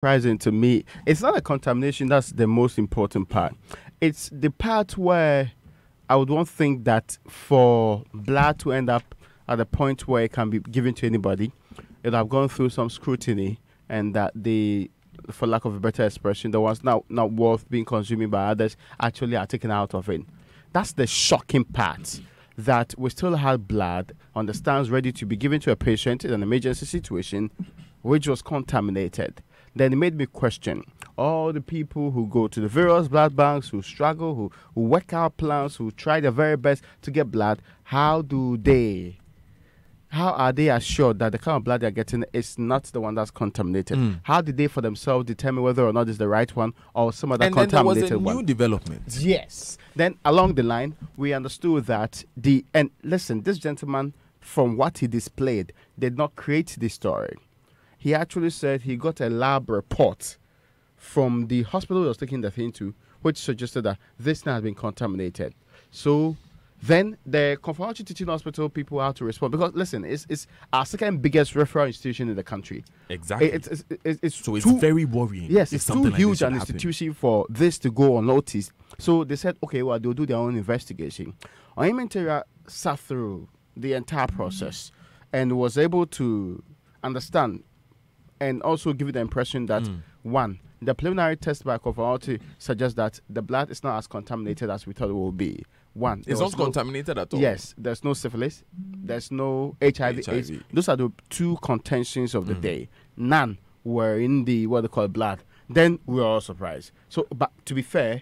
Surprising to me. It's not a contamination that's the most important part. It's the part where I would want to think that for blood to end up at the point where it can be given to anybody, it would have gone through some scrutiny, and that the, for lack of a better expression, the ones not worth being consumed by others actually are taken out of it. That's the shocking part, that we still have blood on the stands ready to be given to a patient in an emergency situation, which was contaminated. Then it made me question all the people who go to the various blood banks, who struggle, who work out plans, who try their very best to get blood. How are they assured that the kind of blood they're getting is not the one that's contaminated? How did they for themselves determine whether or not it's the right one or some other contaminated one? And then there was a new development. Yes. Then along the line, we understood that and listen, this gentleman, from what he displayed, did not create this story. He actually said he got a lab report from the hospital he was taking the thing to, which suggested that this thing has been contaminated. So then the Confederation Teaching Hospital people had to respond, because listen, it's our second biggest referral institution in the country. Exactly. It's very worrying. Yes, it's too huge an institution for this to go unnoticed. So they said, okay, well, they'll do their own investigation. Oyeminteria sat through the entire process and was able to understand and also give you the impression that, one, the preliminary test by Confederation suggests that the blood is not as contaminated as we thought it would be. One, it's not contaminated at all. Yes, there's no syphilis, there's no HIV. AIDS. Those are the two contentions of the day. None were in the what they call blood. Then we were all surprised. So, but to be fair,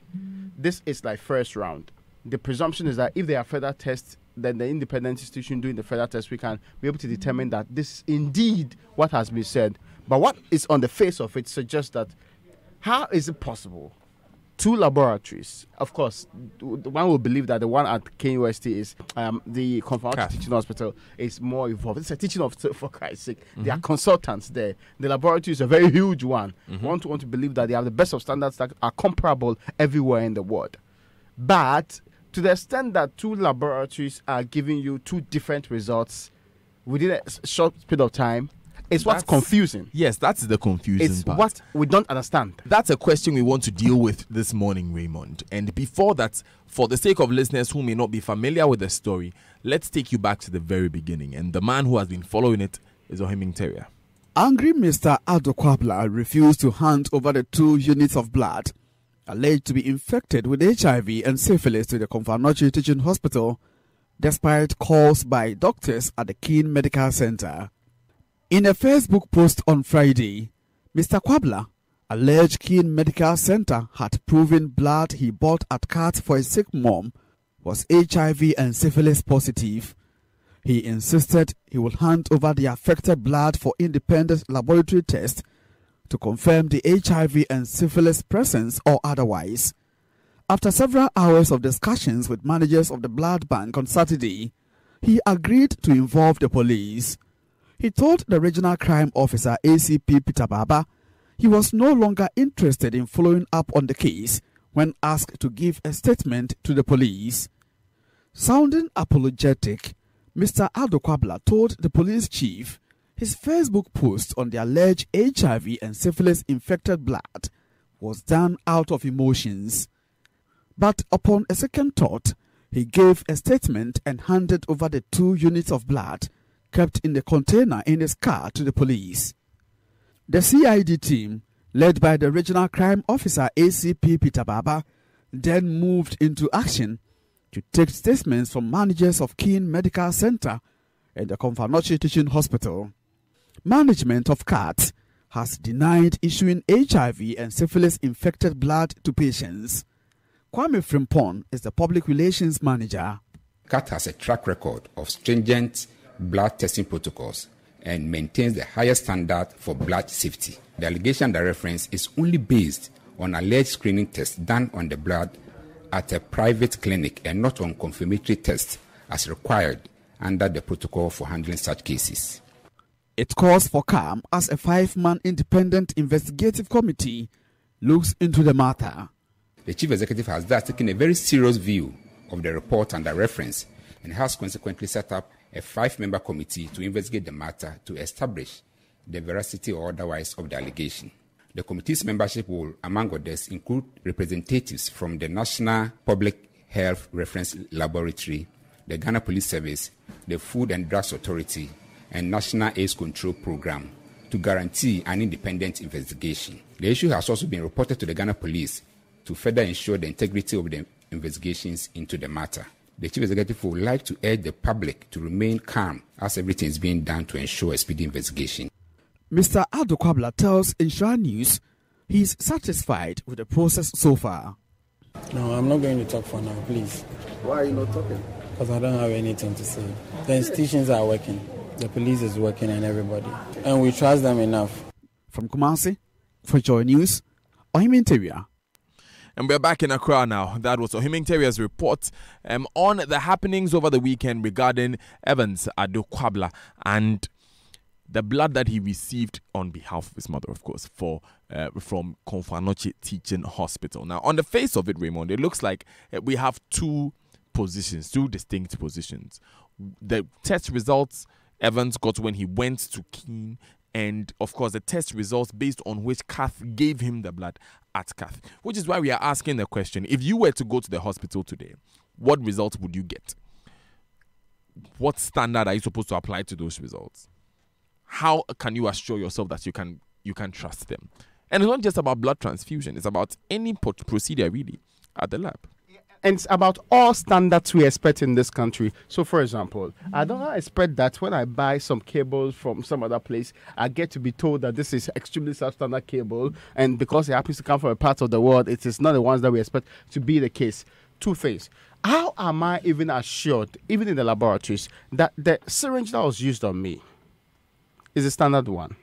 this is like first round. The presumption is that if there are further tests, then the independent institution doing the further tests, we can be able to determine that this is indeed what has been said. But what is on the face of it suggests that how is it possible? Two laboratories, of course, one will believe that the one at KUST is the Confederation Teaching Hospital is more involved. It's a teaching hospital, for Christ's sake. There are consultants there. The laboratory is a very huge one. Want to believe that they have the best of standards that are comparable everywhere in the world. But to the extent that two laboratories are giving you two different results within a short period of time, it's what's confusing. Yes, that's the confusing part. It's what we don't understand. That's a question we want to deal with this morning, Raymond. And before that, for the sake of listeners who may not be familiar with the story, let's take you back to the very beginning. And the man who has been following it is Oyeminteria. Angry Mr. Kwabla refused to hand over the 2 units of blood alleged to be infected with HIV and syphilis to the Confederation Teaching Hospital, despite calls by doctors at the Keene Medical Center. In a Facebook post on Friday, Mr. Kwabla alleged Keene Medical Center had proven blood he bought at KATH for a sick mom was HIV and syphilis positive. He insisted he would hand over the affected blood for independent laboratory tests to confirm the HIV and syphilis presence or otherwise. After several hours of discussions with managers of the blood bank on Saturday, he agreed to involve the police. He told the regional crime officer ACP Peter Baba he was no longer interested in following up on the case when asked to give a statement to the police. Sounding apologetic, Mr. Kwabla told the police chief his Facebook post on the alleged HIV and syphilis infected blood was done out of emotions. But upon a second thought, he gave a statement and handed over the 2 units of blood kept in the container in his car to the police. The CID team, led by the regional crime officer ACP Peter Baba, then moved into action to take statements from managers of Keene Medical Center and the Confederation Teaching Hospital. Management of KATH has denied issuing HIV and syphilis infected blood to patients. Kwame Frimpong is the public relations manager. KATH has a track record of stringent blood testing protocols and maintains the highest standard for blood safety. The allegation that reference is only based on alleged screening tests done on the blood at a private clinic and not on confirmatory tests as required under the protocol for handling such cases. It calls for calm as a 5-man independent investigative committee looks into the matter. The chief executive has thus taken a very serious view of the report under reference and has consequently set up a 5-member committee to investigate the matter to establish the veracity or otherwise of the allegation. The committee's membership will, among others, include representatives from the National Public Health Reference Laboratory, the Ghana Police Service, the Food and Drugs Authority, and National AIDS Control Program to guarantee an independent investigation. The issue has also been reported to the Ghana Police to further ensure the integrity of the investigations into the matter. The Chief Executive would like to urge the public to remain calm as everything is being done to ensure a speedy investigation. Mr. Adokwabla tells Insura News he is satisfied with the process so far. No, I'm not going to talk for now, please. Why are you not talking? Because I don't have anything to say. The institutions are working. The police is working and everybody. And we trust them enough. From Kumasi, for Joy News, Ohim Interior. And we're back in Accra now. That was Ohim Interior's report on the happenings over the weekend regarding Evans Adokwabla and the blood that he received on behalf of his mother, of course, from Konfanoche Teaching Hospital. Now, on the face of it, Raymond, it looks like we have two distinct positions. The test results Evans got when he went to Keene, and of course the test results based on which KATH gave him the blood at KATH, which is why we are asking the question, if you were to go to the hospital today, what results would you get? What standard are you supposed to apply to those results? How can you assure yourself that you can trust them? And it's not just about blood transfusion, it's about any procedure really at the lab. And it's about all standards we expect in this country. So, for example, I don't expect that when I buy some cables from some other place, I get to be told that this is extremely substandard cable, and because it happens to come from a part of the world, it is not the ones that we expect to be the case. Two things. How am I even assured, even in the laboratories, that the syringe that was used on me is a standard one?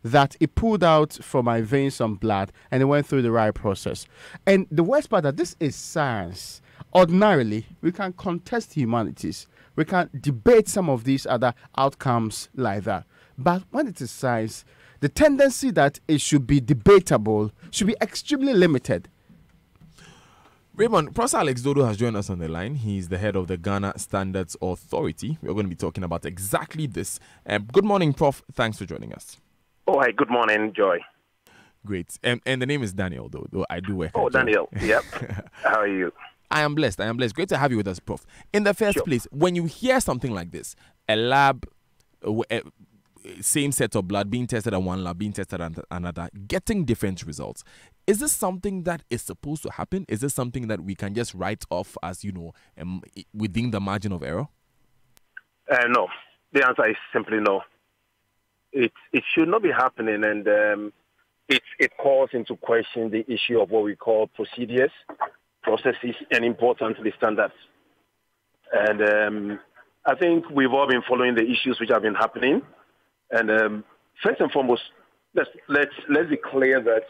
That it pulled out from my veins some blood and it went through the right process. And the worst part that this is science. Ordinarily, we can contest humanities. We can debate some of these other outcomes like that. But when it is science, the tendency that it should be debatable should be extremely limited. Raymond, Professor Alex Dodo has joined us on the line. He's the head of the Ghana Standards Authority. We're going to be talking about exactly this. Good morning, Prof. Thanks for joining us. Oh, hi. Good morning, Joy. Great. And the name is Daniel, though I do work. Oh, Daniel. Yep. How are you? I am blessed. Great to have you with us, Prof. In the first place, when you hear something like this, a lab, same set of blood being tested at one lab, being tested at another, getting different results, is this something that is supposed to happen? Is this something that we can just write off as, within the margin of error? No. The answer is simply no. It should not be happening, and it calls into question the issue of what we call procedures, processes, and importantly standards. And I think we've all been following the issues which have been happening. And first and foremost, let's be clear that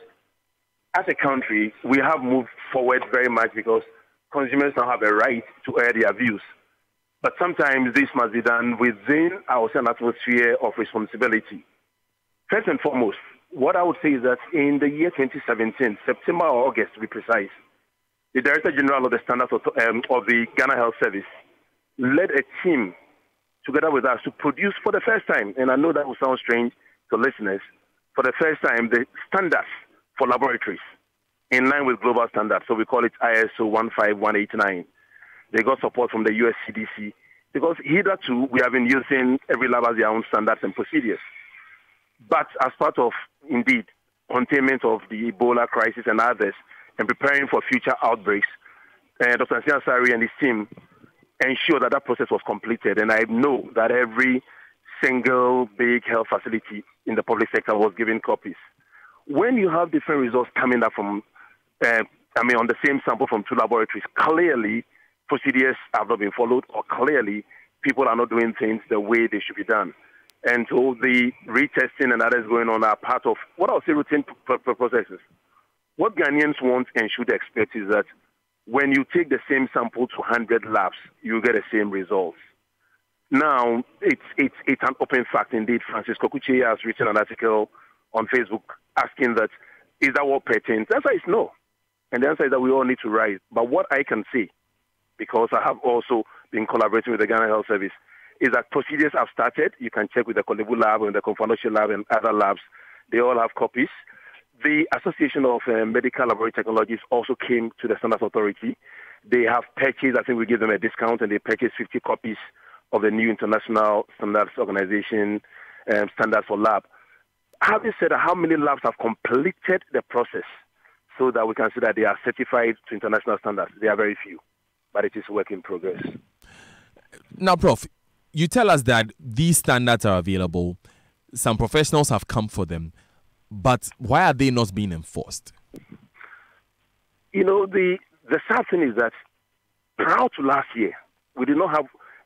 as a country we have moved forward very much because consumers now have a right to air their views. But sometimes this must be done within our atmosphere of responsibility. First and foremost, what I would say is that in the year 2017, September or August to be precise, the Director General of the Standards of the Ghana Health Service led a team together with us to produce for the first time, and I know that will sound strange to listeners, for the first time the standards for laboratories in line with global standards. So we call it ISO 15189. They got support from the US CDC because hitherto we have been using every lab as their own standards and procedures. But as part of, indeed, containment of the Ebola crisis and others and preparing for future outbreaks, Dr. Ansari and his team ensured that process was completed. And I know that every single big health facility in the public sector was given copies. When you have different results coming up from, on the same sample from two laboratories, clearly procedures have not been followed, or clearly people are not doing things the way they should be done. And so the retesting and others going on are part of what I would say routine processes. What Ghanaians want and should expect is that when you take the same sample to 100 labs, you get the same results. Now, it's an open fact indeed. Francis Kokuche has written an article on Facebook asking that, is that what pertains? The answer is no. And the answer is that we all need to rise. But what I can say, because I have also been collaborating with the Ghana Health Service, is that procedures have started. You can check with the Kolebu lab and the Konfanoche lab and other labs. They all have copies. The Association of Medical Laboratory Technologists also came to the Standards Authority. They have purchased, I think we give them a discount, and they purchased 50 copies of the new International Standards Organization Standards for Lab. Having said that, how many labs have completed the process so that we can say that they are certified to international standards? There are very few, but it is a work in progress. Now, Prof, you tell us that these standards are available. Some professionals have come for them, but why are they not being enforced? You know, the sad thing is that prior to last year, we did not have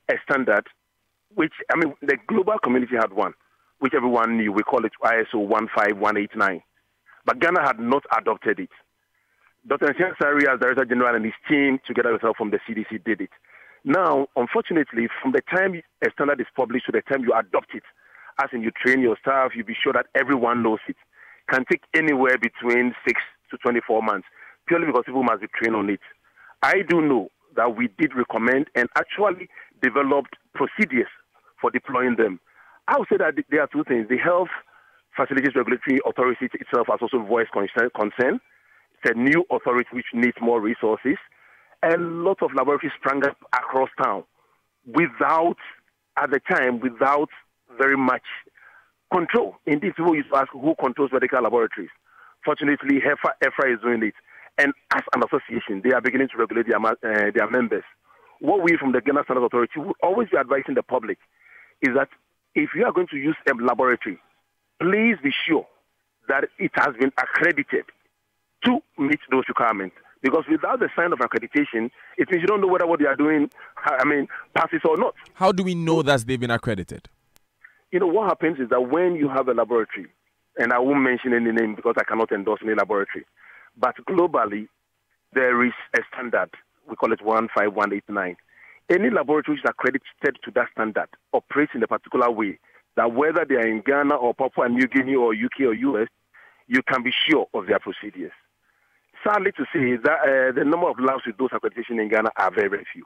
a standard, which, I mean, the global community had one, which everyone knew. We call it ISO 15189. But Ghana had not adopted it. Dr. Nsiah, as Director General, and his team, together with help from the CDC, did it. Now, unfortunately, from the time a standard is published to the time you adopt it, as in you train your staff, you be sure that everyone knows it, can take anywhere between 6 to 24 months, purely because people must be trained on it. I do know that we did recommend and actually developed procedures for deploying them. I would say that there are two things. The Health Facilities Regulatory Authority itself has also voiced concern. It's a new authority which needs more resources. A lot of laboratories sprang up across town without very much control. Indeed, people used to ask who controls medical laboratories. Fortunately, EFRA is doing it. And as an association, they are beginning to regulate their members. What we from the Ghana Standards Authority will always be advising the public is that if you are going to use a laboratory, please be sure that it has been accredited to meet those requirements. Because without the sign of accreditation, it means you don't know whether what they are doing, passes or not. How do we know that they've been accredited? You know, what happens is that when you have a laboratory, and I won't mention any name because I cannot endorse any laboratory, but globally, there is a standard. We call it 15189. Any laboratory which is accredited to that standard operates in a particular way that whether they are in Ghana or Papua New Guinea or UK or US, you can be sure of their procedures. Sadly to say that the number of labs with those accreditation in Ghana are very, very few.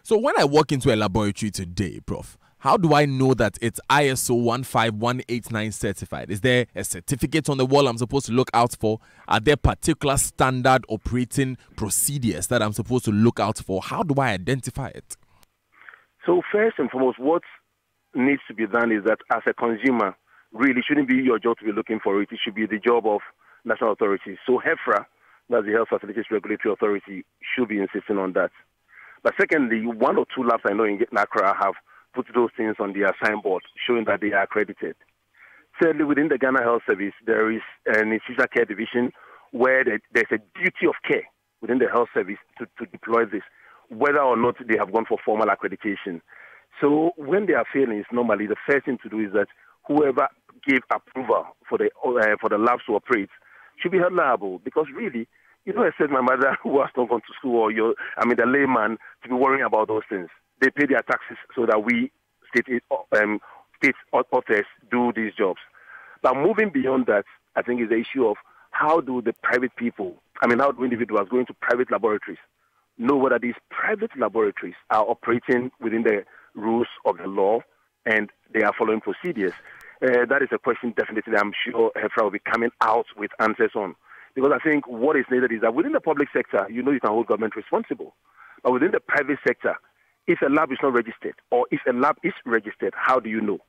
So when I walk into a laboratory today, Prof, how do I know that it's ISO 15189 certified? Is there a certificate on the wall I'm supposed to look out for? Are there particular standard operating procedures that I'm supposed to look out for? How do I identify it? So first and foremost, what needs to be done is that as a consumer, really shouldn't be your job to be looking for it. It should be the job of national authorities. So EFRA, that's the Health Facilities Regulatory Authority, should be insisting on that. But secondly, 1 or 2 labs I know in Accra have put those things on their signboard showing that they are accredited. Thirdly, within the Ghana Health Service, there is an institutional care division where there's a duty of care within the health service to deploy this, whether or not they have gone for formal accreditation. So when they are failing, normally the first thing to do is that whoever gave approval for the labs to operate should be held liable, because really, you don't expect my mother who has not gone to school or the layman to be worrying about those things. They pay their taxes so that we state authors do these jobs. But moving beyond that, I think is the issue of how do the private people, how do individuals going to private laboratories know whether these private laboratories are operating within the rules of the law and they are following procedures? That is a question definitely I'm sure EFRA will be coming out with answers on. Because I think what is needed is that within the public sector, you can hold government responsible. But within the private sector, if a lab is not registered or if a lab is registered, how do you know?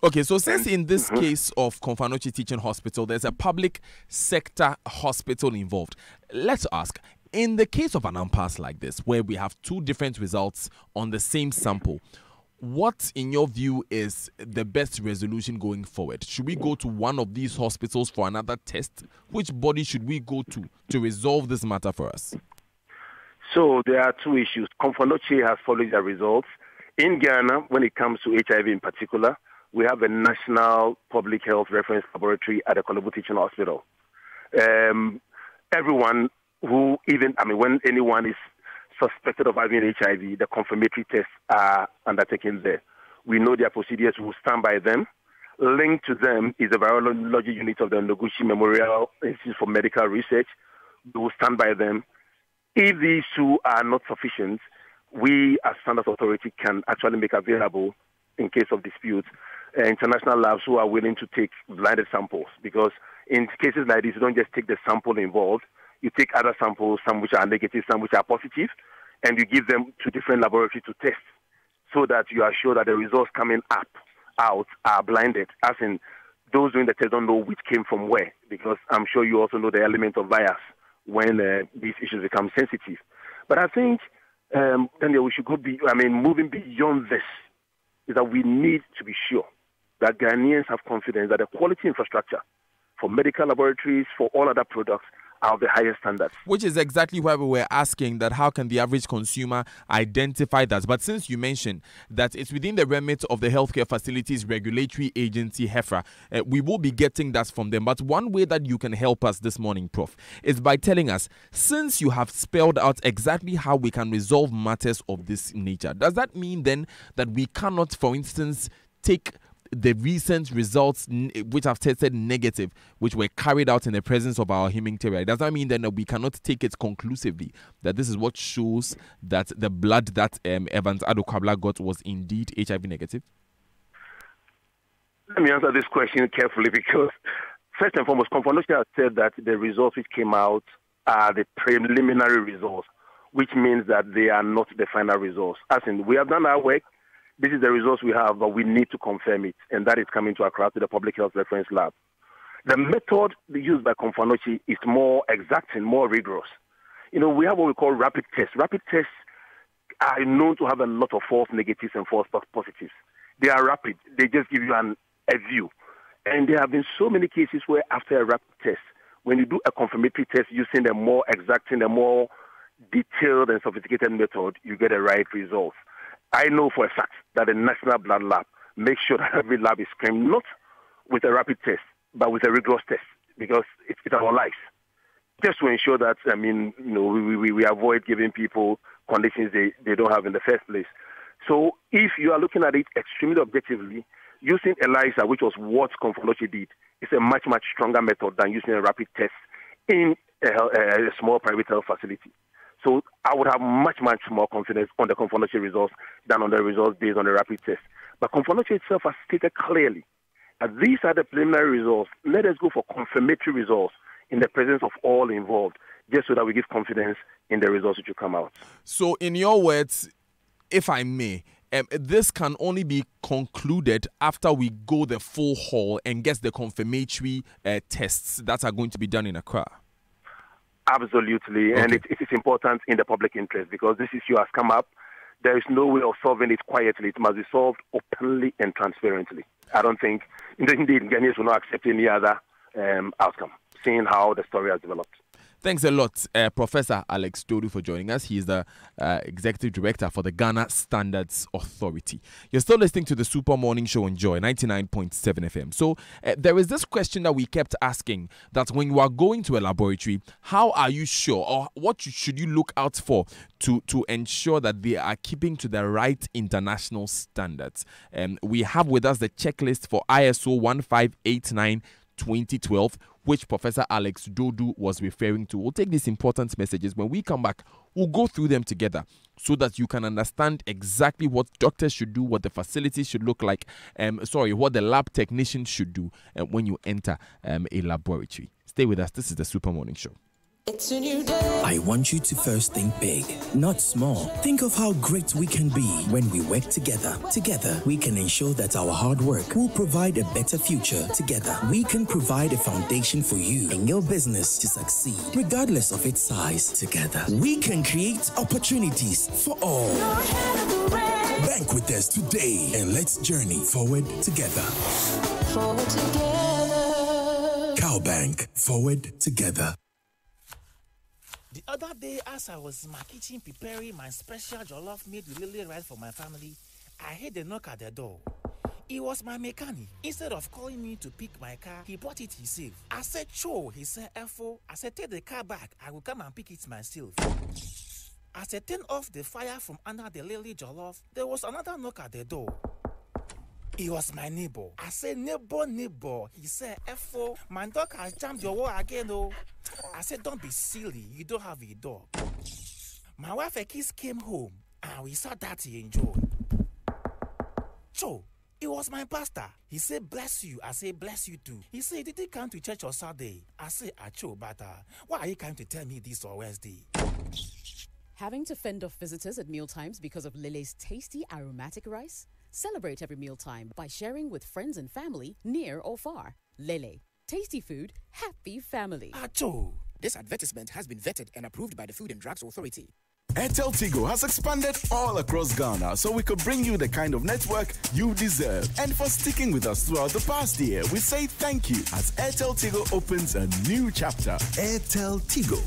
Okay, so since in this case of Konfanochi Teaching Hospital, there's a public sector hospital involved, let's ask, in the case of an impasse like this, where we have 2 different results on the same sample, what, in your view, is the best resolution going forward? Should we go to one of these hospitals for another test? Which body should we go to resolve this matter for us? So there are 2 issues. Konfanochi has followed the results. In Ghana, when it comes to HIV in particular, we have a national public health reference laboratory at the Kolebu Teaching Hospital. Everyone who when anyone is suspected of having HIV, the confirmatory tests are undertaken there. We know their procedures, we will stand by them. Linked to them is the virology unit of the Noguchi Memorial Institute for Medical Research. We will stand by them. If these 2 are not sufficient, we as Standards Authority can actually make available, in case of disputes, international labs who are willing to take blinded samples. Because in cases like this, you don't just take the sample involved. You take other samples, some which are negative, some which are positive, and you give them to different laboratories to test so that you are sure that the results coming out are blinded, as in those doing the test don't know which came from where, because I'm sure you also know the element of bias when these issues become sensitive. But I think, Daniel, we should moving beyond this, is that we need to be sure that Ghanaians have confidence that the quality infrastructure for medical laboratories, for all other products, are of the highest standards. Which is exactly why we were asking that how can the average consumer identify that? But since you mentioned that it's within the remit of the Healthcare Facilities Regulatory Agency, HEFRA, we will be getting that from them. But one way that you can help us this morning, Prof, is by telling us, since you have spelled out exactly how we can resolve matters of this nature, does that mean then that we cannot, for instance, take the recent results which have tested negative, which were carried out in the presence of our humanitarian, does that mean then that we cannot take it conclusively that this is what shows that the blood that Evans Adokwabla got was indeed HIV negative? Let me answer this question carefully, because first and foremost, Confirmation has said that the results which came out are the preliminary results, which means that they are not the final results. As in, we have done our work. This is the results we have, but we need to confirm it, and that is coming to Accra to the Public Health Reference Lab. The method used by Confanochi is more exact and more rigorous. We have what we call rapid tests. Rapid tests are known to have a lot of false negatives and false positives. They are rapid. They just give you a view. And there have been so many cases where after a rapid test, when you do a confirmatory test using a more exact and a more detailed and sophisticated method, you get the right results. I know for a fact that the National Blood Lab makes sure that every lab is screened not with a rapid test, but with a rigorous test, because it's our lives. Just to ensure that, we avoid giving people conditions they don't have in the first place. So if you are looking at it extremely objectively, using ELISA, which was what Confanochi did, is a much, much stronger method than using a rapid test in a small private health facility. So I would have much, much more confidence on the Confanochi results than on the results based on the rapid test. But Confanochi itself has stated clearly that these are the preliminary results. Let us go for confirmatory results in the presence of all involved, just so that we give confidence in the results which will come out. So in your words, if I may, this can only be concluded after we go the full haul and get the confirmatory tests that are going to be done in Accra. Absolutely, okay. And it is important in the public interest, because this issue has come up. There is no way of solving it quietly. It must be solved openly and transparently. I don't think, indeed, Ghanaians will not accept any other outcome, seeing how the story has developed. Thanks a lot, Professor Alex Dodu, for joining us. He is the Executive Director for the Ghana Standards Authority. You're still listening to the Super Morning Show on Joy 99.7 FM. So there is this question that we kept asking, that when you are going to a laboratory, how are you sure, or what should you look out for to ensure that they are keeping to the right international standards? We have with us the checklist for ISO 1589 2012, which Professor Alex Dodu was referring to. We'll take these important messages. When we come back, we'll go through them together so that you can understand exactly what doctors should do, what the facilities should look like, what the lab technicians should do when you enter a laboratory. Stay with us. This is the Super Morning Show. It's a new day. I want you to first think big, not small. Think of how great we can be when we work together. Together, we can ensure that our hard work will provide a better future. Together, we can provide a foundation for you and your business to succeed, regardless of its size. Together, we can create opportunities for all. Bank with us today and let's journey forward together. Forward together. Cowbank, forward together. The other day, as I was in my kitchen preparing my special jollof made with lily rice for my family, I heard a knock at the door. It was my mechanic. Instead of calling me to pick my car, he brought it himself. I said, "Cho." He said, "F-O." I said, "Take the car back. I will come and pick it myself." As I turned off the fire from under the lily jollof, there was another knock at the door. It was my neighbor. I said, neighbor. He said, "F-O, my dog has jammed your wall again, oh." I said, "Don't be silly. You don't have a dog." My wife and kids came home and we saw that he enjoyed. Cho, It was my pastor. He said, bless you. I say, bless you too. He said, did he come to church on Saturday? I say, acho, but why are you coming to tell me this on Wednesday? Having to fend off visitors at mealtimes because of Lele's tasty aromatic rice? Celebrate every mealtime by sharing with friends and family, near or far. Lele. Tasty food, happy family. Acho. This advertisement has been vetted and approved by the Food and Drugs Authority. Airtel Tigo has expanded all across Ghana so we could bring you the kind of network you deserve. And for sticking with us throughout the past year, we say thank you as Airtel Tigo opens a new chapter. Airtel Tigo.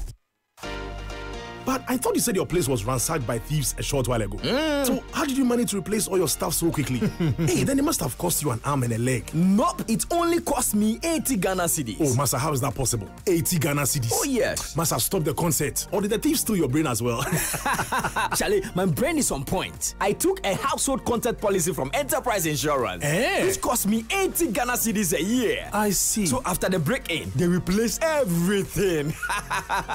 But I thought you said your place was ransacked by thieves a short while ago. So how did you manage to replace all your stuff so quickly? Hey, then it must have cost you an arm and a leg. Nope, it only cost me 80 Ghana cedis. Oh, Master, how is that possible? 80 Ghana cedis? Oh, yes. Must have stopped the concert. Or did the thief steal your brain as well? Charlie, my brain is on point. I took a household content policy from Enterprise Insurance. Which cost me 80 Ghana cedis a year. I see. So after the break-in, they replaced everything.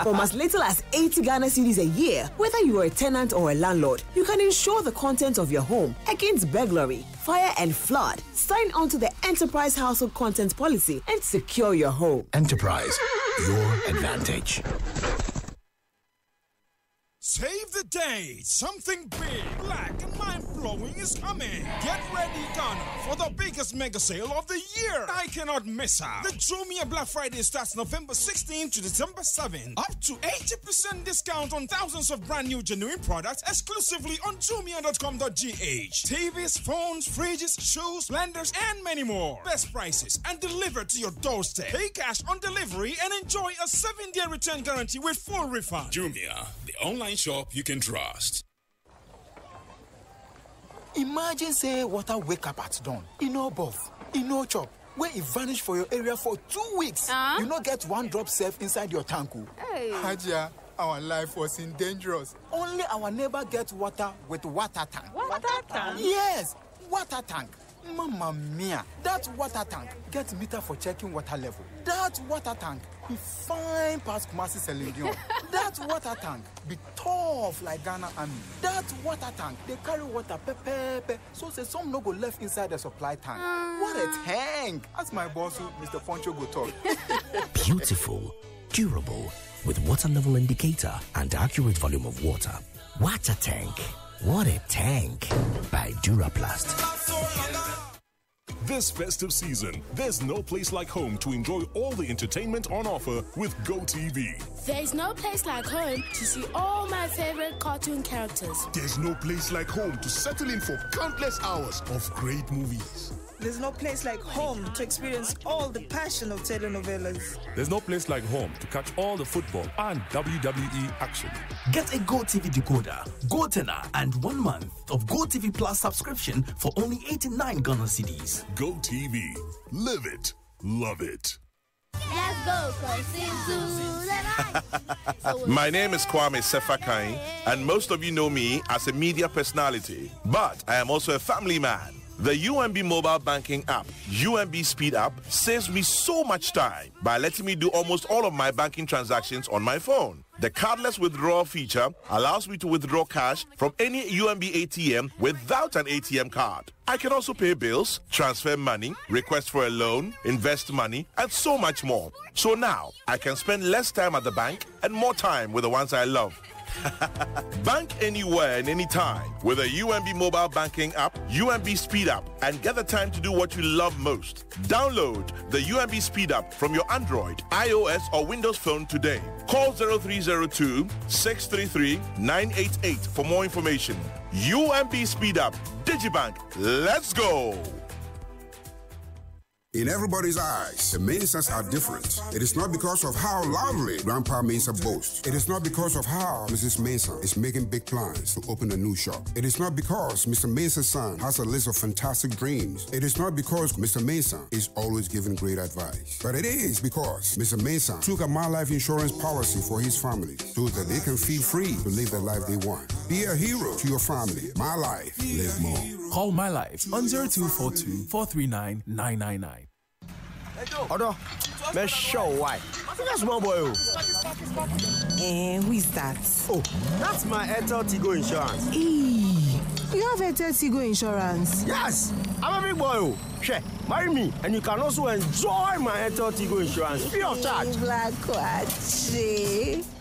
From as little as 80 Ghana cedis a year, whether you are a tenant or a landlord, you can insure the content of your home against burglary, fire and flood. Sign on to the Enterprise Household Content Policy and secure your home. Enterprise, your advantage. Save the date! Something big, black, and mind-blowing is coming! Get ready, Ghana, for the biggest mega sale of the year! I cannot miss out! The Jumia Black Friday starts November 16th to December 7th. Up to 80% discount on thousands of brand new genuine products exclusively on Jumia.com.gh. TVs, phones, fridges, shoes, blenders, and many more. Best prices and delivered to your doorstep. Pay cash on delivery and enjoy a 7-day return guarantee with full refund. Jumia, the online shop you can trust. Imagine say water wake up at dawn. You know buff, you know chop. Where it vanish for your area for 2 weeks. You not get one drop safe inside your tank. Hey. Hajia, our life was in dangerous. Only our neighbor gets water with water tank. Water tank? Yes, water tank. Mamma mia, that water tank gets meter for checking water level. That water tank be fine past Kumasi Selenium. That water tank be tough like Ghana Army. That water tank, they carry water pepe, so say some no go left inside the supply tank. What a tank! As my boss, Mr. Poncho, go talk. Beautiful, durable, with water level indicator and accurate volume of water. Water tank. What a tank. By Duraplast. This festive season, there's no place like home to enjoy all the entertainment on offer with GoTV. There's no place like home to see all my favorite cartoon characters. There's no place like home to settle in for countless hours of great movies. There's no place like home to experience all the passion of telenovelas. There's no place like home to catch all the football and WWE action. Get a GoTV decoder, GoTenna, and 1 month of GoTV Plus subscription for only 89 Ghana cedis. GoTV. Live it. Love it. Let's go, My name is Kwame Sefakai, and most of you know me as a media personality. But I am also a family man. The UMB mobile banking app, UMB Speed App, saves me so much time by letting me do almost all of my banking transactions on my phone. The cardless withdrawal feature allows me to withdraw cash from any UMB ATM without an ATM card. I can also pay bills, transfer money, request for a loan, invest money, and so much more. So now, I can spend less time at the bank and more time with the ones I love. Bank anywhere and anytime with a UMB mobile banking app, UMB Speed App, and get the time to do what you love most. Download the UMB Speed App from your Android, iOS, or Windows phone today. Call 0302-633-988 for more information. UMB Speed App, Digibank, let's go! In everybody's eyes, the Mensahs are different. It is not because of how loudly Grandpa Mensah boasts. It is not because of how Mrs. Mensah is making big plans to open a new shop. It is not because Mr. Mensah's son has a list of fantastic dreams. It is not because Mr. Mensah is always giving great advice. But it is because Mr. Mensah took a My Life insurance policy for his family so that they can feel free to live the life they want. Be a hero to your family. My Life. Live more. Call My Life on 0242 439 999. Odo, let's show why. I think that's my boy. Who is that? Oh, that's my Airtel Tigo insurance. You have Airtel Tigo insurance? Yes. I'm a big boy. Share, marry me, and you can also enjoy my Airtel Tigo insurance free of charge.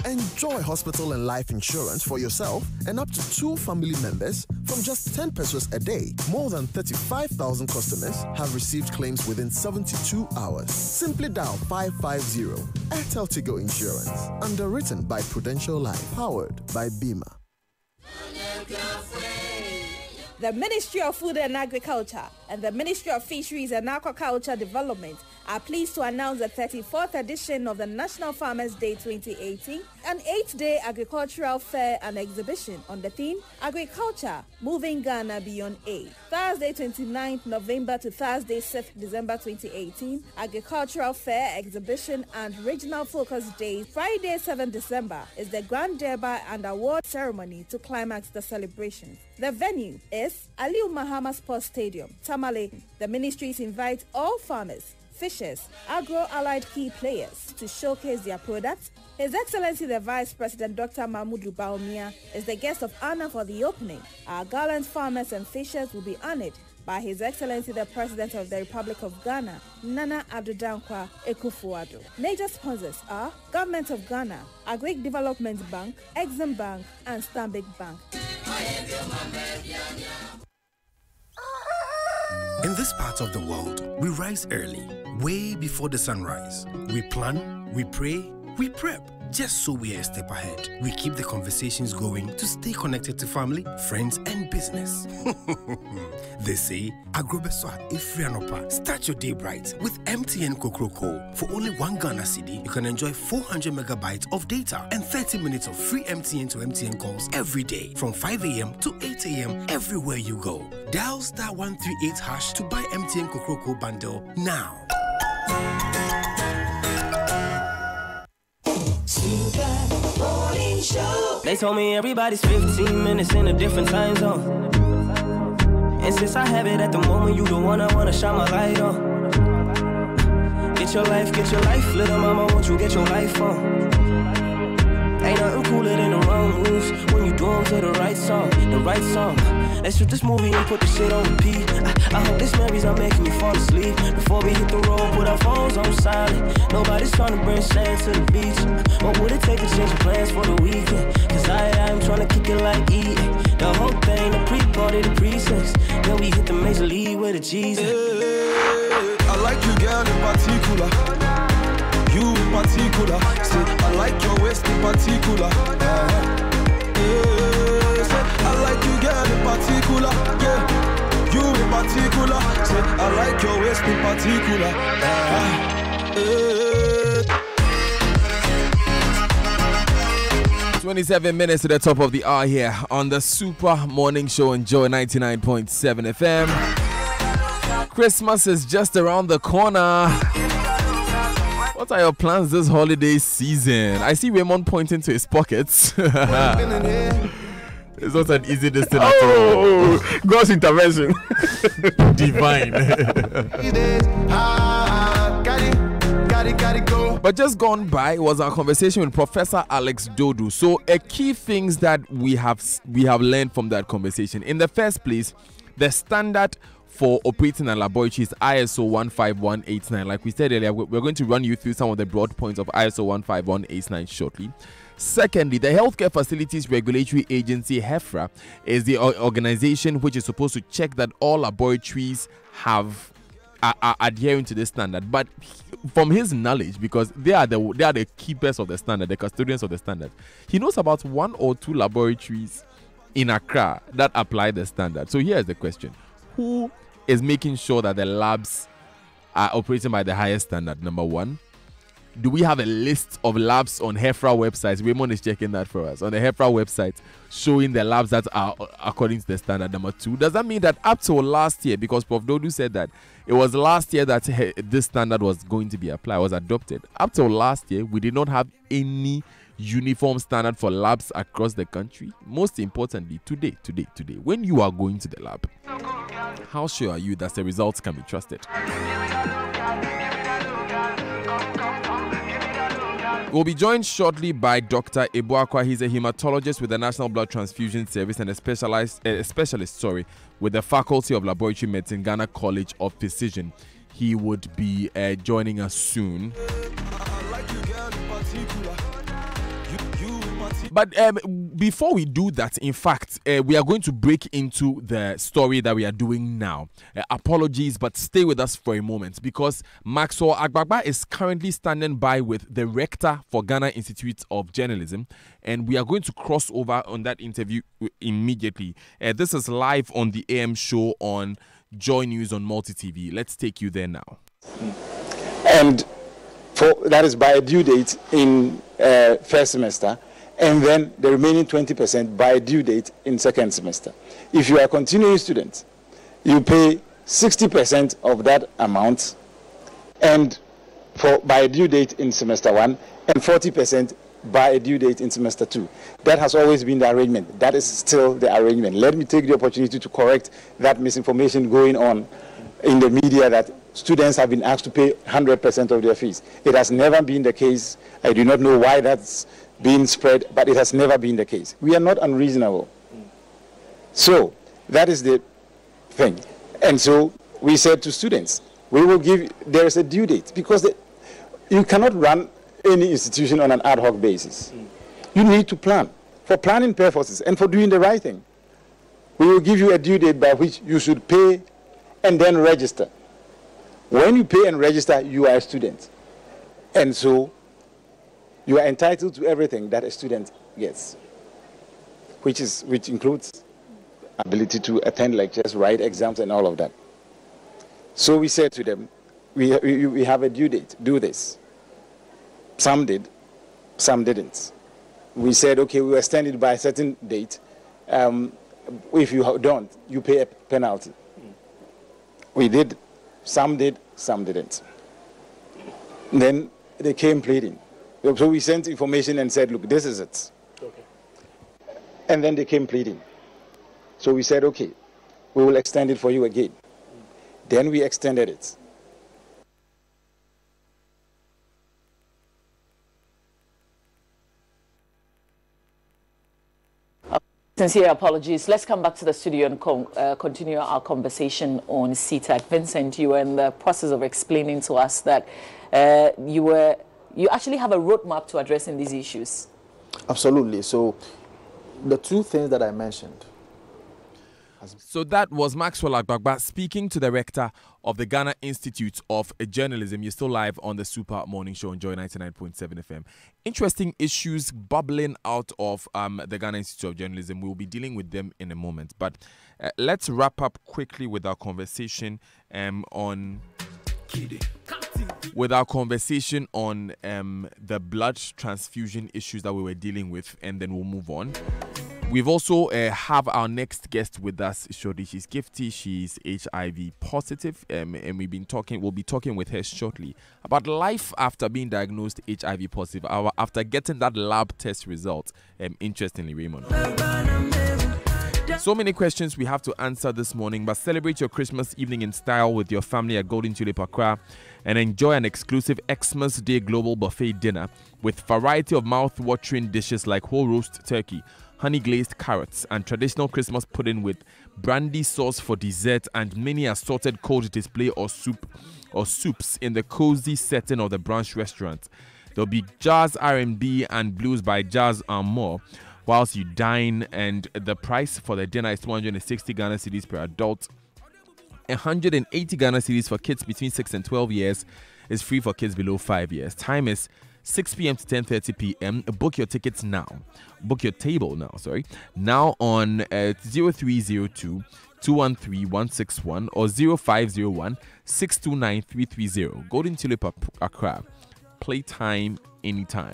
Enjoy hospital and life insurance for yourself and up to 2 family members from just 10 pesos a day. More than 35,000 customers have received claims within 72 hours. Simply dial 550. Airtel Tigo Insurance. Underwritten by Prudential Life. Powered by Bima. The Ministry of Food and Agriculture and the Ministry of Fisheries and Aquaculture Development are pleased to announce the 34th edition of the National Farmers Day 2018, an 8-day agricultural fair and exhibition on the theme Agriculture, Moving Ghana Beyond Aid. Thursday 29th November to Thursday 6th December 2018, Agricultural Fair, Exhibition and Regional Focus Days. Friday 7th December is the Grand Derby and Award Ceremony to climax the celebrations. The venue is Aliu Mahama Sports Stadium, Tamale. The ministries invite all farmers, fishers, agro-allied key players to showcase their products. His Excellency the Vice President Dr. Mahmoud Baumia is the guest of honor for the opening. Our gallant farmers and fishers will be honored by His Excellency the President of the Republic of Ghana, Nana Addo Dankwa Akufo-Addo. Major sponsors are Government of Ghana, Agric Development Bank, Exim Bank, and Stanbic Bank. In this part of the world, we rise early, way before the sunrise. We plan, we pray, we prep, just so we are a step ahead. We keep the conversations going to stay connected to family, friends, and business. They say, Agrobeswa Ifrianopa. Start your day bright with MTN Kokroko. For only 1 Ghana cedi, you can enjoy 400 megabytes of data and 30 minutes of free MTN to MTN calls every day from 5 a.m. to 8 a.m. everywhere you go. Dial *138# to buy MTN Kokroko bundle now. They told me everybody's 15 minutes in a different time zone. And since I have it at the moment, you the one I wanna shine my light on. Get your life, little mama, won't you get your life on? Ain't nothing cooler than the wrong moves when you do them to the right song, Let's shoot this movie and put the shit on repeat. I hope this memories are making me fall asleep. Before we hit the road, put our phones on silent. Nobody's trying to bring sand to the beach. What would it take to change your plans for the weekend? Cause I'm trying to kick it like E. The whole thing, the pre-party, the pre-sex. Then we hit the major league with a G's. I like you, girl, in particular. You in particular. Say, I like your waist in particular. I like you, girl, in particular. Yeah, you in particular. Say, I like your waist in particular. 27 minutes to the top of the hour here on the Super Morning Show on Joy 99.7 FM. Christmas is just around the corner. What are your plans this holiday season? I see Raymond pointing to his pockets. It's not an easy distance at all. God's intervention. Divine. But just gone by was our conversation with Professor Alex Dodu. So a key things that we have learned from that conversation. In the first place, the standard for operating a laboratory is ISO 15189. Like we said earlier, we're going to run you through some of the broad points of ISO 15189 shortly. Secondly, the Healthcare Facilities Regulatory Agency, HEFRA, is the organization which is supposed to check that all laboratories are adhering to this standard. But from his knowledge, because they are the keepers of the standard, the custodians of the standard, he knows about 1 or 2 laboratories in Accra that apply the standard. So here's the question: who is making sure that the labs are operating by the highest standard? Number one. Do we have a list of labs on HEFRA websites? Raymond is checking that for us. On the HEFRA website, showing the labs that are according to the standard. Number two, does that mean that up till last year, because Prof. Dodu said that it was last year that this standard was going to be applied, was adopted. Up till last year, we did not have any uniform standard for labs across the country. Most importantly, today, when you are going to the lab, how sure are you that the results can be trusted? We'll be joined shortly by Dr. Ebuakwa. He's a hematologist with the National Blood Transfusion Service and a specialist with the Faculty of Laboratory Medicine, Ghana College of Precision. He would be joining us soon. But before we do that, in fact, we are going to break into the story that we are doing now. Apologies, but stay with us for a moment, because Maxwell Agbagba is currently standing by with the rector for Ghana Institute of Journalism, and we are going to cross over on that interview immediately. This is live on the AM show on Joy News on Multi TV. Let's take you there now. And that is by a due date in first semester, and then the remaining 20% by due date in second semester. If you are a continuing student, you pay 60% of that amount, and by a due date in semester 1, and 40% by a due date in semester 2. That has always been the arrangement. That is still the arrangement. Let me take the opportunity to correct that misinformation going on in the media that students have been asked to pay 100% of their fees. It has never been the case. I do not know why that's being spread, but it has never been the case. We are not unreasonable. So that is the thing. And so we said to students, we will give, there is a due date, because you cannot run any institution on an ad hoc basis. You need to plan, for planning purposes and for doing the right thing. We will give you a due date by which you should pay and then register. When you pay and register, you are a student. And so you are entitled to everything that a student gets, which includes ability to attend lectures, write exams, and all of that. So we said to them, we have a due date, do this. Some did, some didn't. We said, okay, we will extend it by a certain date. If you don't, you pay a penalty. We did, some didn't. Then they came pleading. So we sent information and said, look, this is it. Okay. And then they came pleading. So we said, okay, we will extend it for you again. Then we extended it. Sincere apologies. Let's come back to the studio and continue our conversation on CTAC. Vincent, you were in the process of explaining to us that you actually have a roadmap to addressing these issues. Absolutely. So the two things that I mentioned. So that was Maxwell Agbagba speaking to the rector of the Ghana Institute of Journalism. You're still live on the Super Morning Show on Joy 99.7 FM. Interesting issues bubbling out of the Ghana Institute of Journalism. We'll be dealing with them in a moment. But let's wrap up quickly with our conversation on the blood transfusion issues that we were dealing with, and then we'll move on. We've also have our next guest with us shortly. She's Gifty. She's HIV positive, and we'll be talking with her shortly about life after being diagnosed HIV positive, after getting that lab test result. Interestingly, Raymond. So many questions we have to answer this morning, but celebrate your Christmas evening in style with your family at Golden Tulip Accra and enjoy an exclusive Xmas Day Global Buffet dinner with variety of mouth-watering dishes like whole roast turkey, honey glazed carrots, and traditional Christmas pudding with brandy sauce for dessert, and many assorted cold display or soups in the cozy setting of the brunch restaurant. There'll be jazz, R&B, and blues by Jazz and more whilst you dine, and the price for the dinner is 260 Ghana cedis per adult. 180 Ghana cedis for kids between 6 and 12 years is free for kids below 5 years. Time is 6 p.m. to 10:30 p.m. Book your tickets now. Book your table now, now on 0302 213 161 or 0501 629 330. Golden Tulip Accra. Playtime anytime.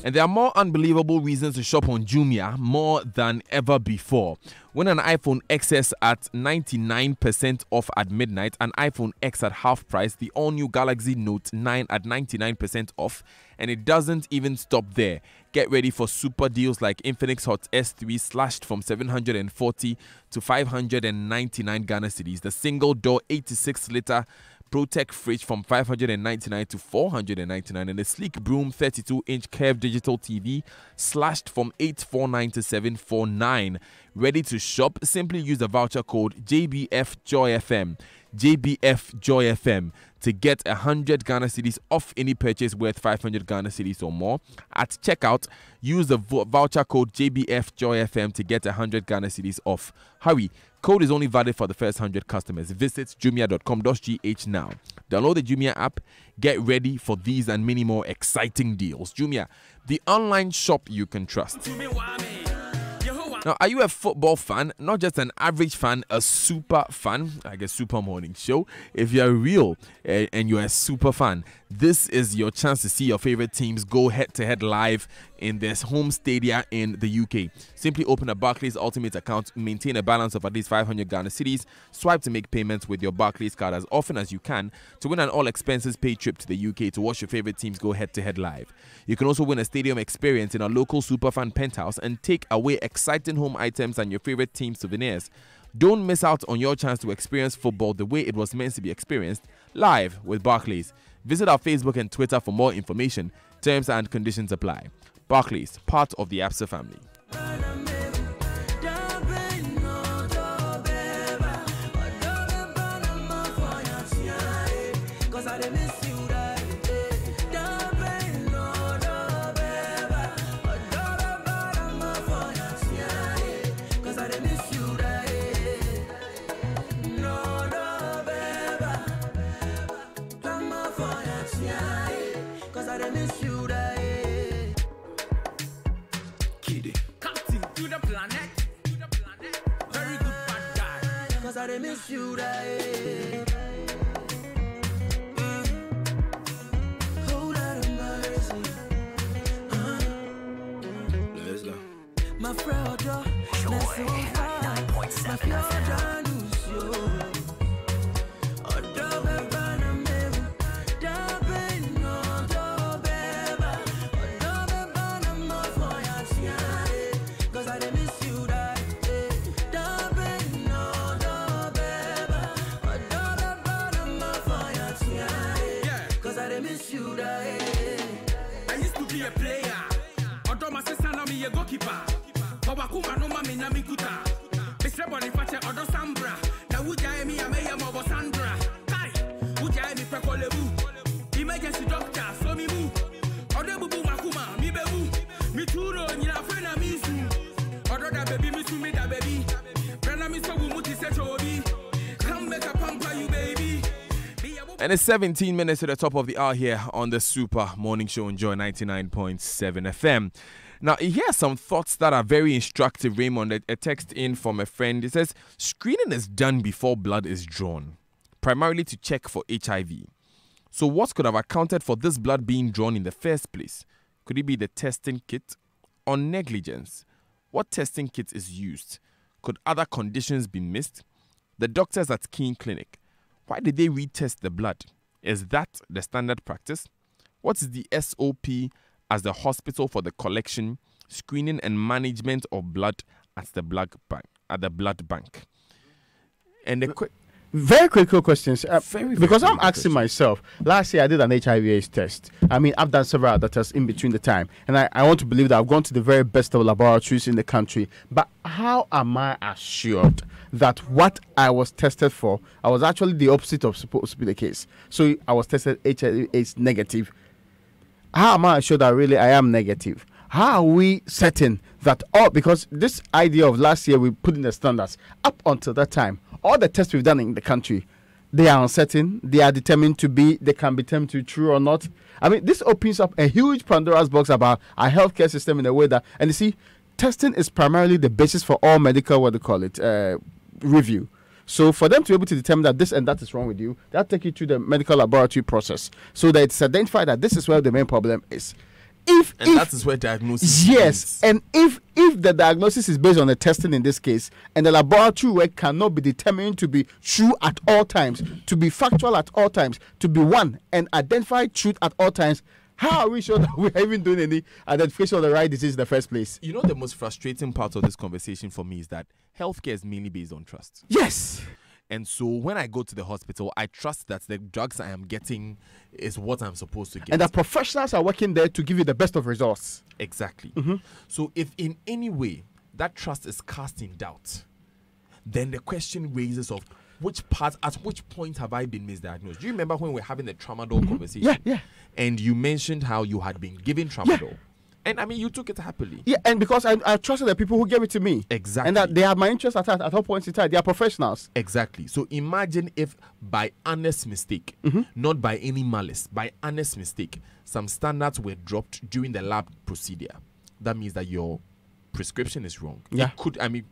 And there are more unbelievable reasons to shop on Jumia more than ever before. Win an iPhone XS at 99% off at midnight, an iPhone X at half price, the all-new Galaxy Note 9 at 99% off, and it doesn't even stop there. Get ready for super deals like Infinix Hot S3 slashed from 740 to 599 Ghana cedis, the single-door 86-liter ProTech fridge from $599 to $499, and a sleek Broom 32-inch curved digital TV slashed from $849 to $749. Ready to shop? Simply use the voucher code JBFJoyFM. JBFJoyFM to get 100 Ghana cedis off any purchase worth 500 Ghana cedis or more. At checkout, use the voucher code JBFJoyFM to get 100 Ghana cedis off. Hurry, code is only valid for the first 100 customers. Visit jumia.com.gh now. Download the Jumia app. Get ready for these and many more exciting deals. Jumia, the online shop you can trust. Now, are you a football fan? Not just an average fan, a super fan, like a super morning show. If you're real and you're a super fan, this is your chance to see your favorite teams go head-to-head live in this home stadia in the UK. Simply open a Barclays Ultimate account, maintain a balance of at least 500 Ghana cedis, swipe to make payments with your Barclays card as often as you can to win an all-expenses-paid trip to the UK to watch your favorite teams go head-to-head live. You can also win a stadium experience in a local superfan penthouse and take away exciting home items and your favorite team souvenirs. Don't miss out on your chance to experience football the way it was meant to be experienced, live with Barclays. Visit our Facebook and Twitter for more information. Terms and conditions apply. Barclays, part of the ABSA family. I miss you, hold out of mercy. Let's go. My friend, Joy 99.7 I used to be a player. Although my sister now me a goalkeeper. Baba no mami na mikuta. Mr. Boniface odo Sambra. Na uja me a meya mo Sandra. Kai, uja me pekolebu. Emergency doctor, so me move. Odo bubu makuma, mi bebu. Mi turo nyina fena mi su. Odo da baby mi su me da baby. Brana mi so muti se chobi. Come make a pamper you baby. And it's 17 minutes to the top of the hour here on the Super Morning Show on Joy 99.7 FM. Now, here's some thoughts that are very instructive, Raymond. A text in from a friend. It says, screening is done before blood is drawn, primarily to check for HIV. So what could have accounted for this blood being drawn in the first place? Could it be the testing kit or negligence? What testing kit is used? Could other conditions be missed? The doctors at Keen Clinic, why did they retest the blood? Is that the standard practice? What is the SOP as the hospital for the collection, screening and management of blood at the blood bank? And the very critical questions. Because I'm asking question. myself, last year I did an HIV/AIDS test. I mean, I've done several other tests in between the time. And I want to believe that I've gone to the very best of laboratories in the country. But how am I assured that what I was tested for, I was actually the opposite of supposed to be the case? So I was tested HIV/AIDS negative. How am I assured that really I am negative? How are we certain that because this idea of last year we put in the standards, up until that time, all the tests we've done in the country, they are uncertain, they are determined to be, they can be determined to be true or not. I mean, this opens up a huge Pandora's box about our healthcare system in a way that, and you see, testing is primarily the basis for all medical, review. So for them to be able to determine that this and that is wrong with you, they'll take you through the medical laboratory process so that it's identified that this is where the main problem is. That is where diagnosis is. And if the diagnosis is based on the testing in this case, and the laboratory work cannot be determined to be true at all times, to be factual at all times, to be one and identify truth at all times, how are we sure that we're even doing any identification of the right disease in the first place? You know, the most frustrating part of this conversation for me is that healthcare is mainly based on trust. Yes. And so when I go to the hospital, I trust that the drugs I am getting is what I'm supposed to get. And the professionals are working there to give you the best of results. Exactly. So if in any way that trust is cast in doubt, then the question raises of at which point have I been misdiagnosed? Do you remember when we were having the tramadol conversation? Yeah. And you mentioned how you had been given tramadol. Yeah. And I mean, you took it happily. Yeah, and because I trusted the people who gave it to me. Exactly. And that they have my interest at all points in time. They are professionals. Exactly. So imagine if by honest mistake, not by any malice, by honest mistake, some standards were dropped during the lab procedure. That means that your prescription is wrong. Yeah.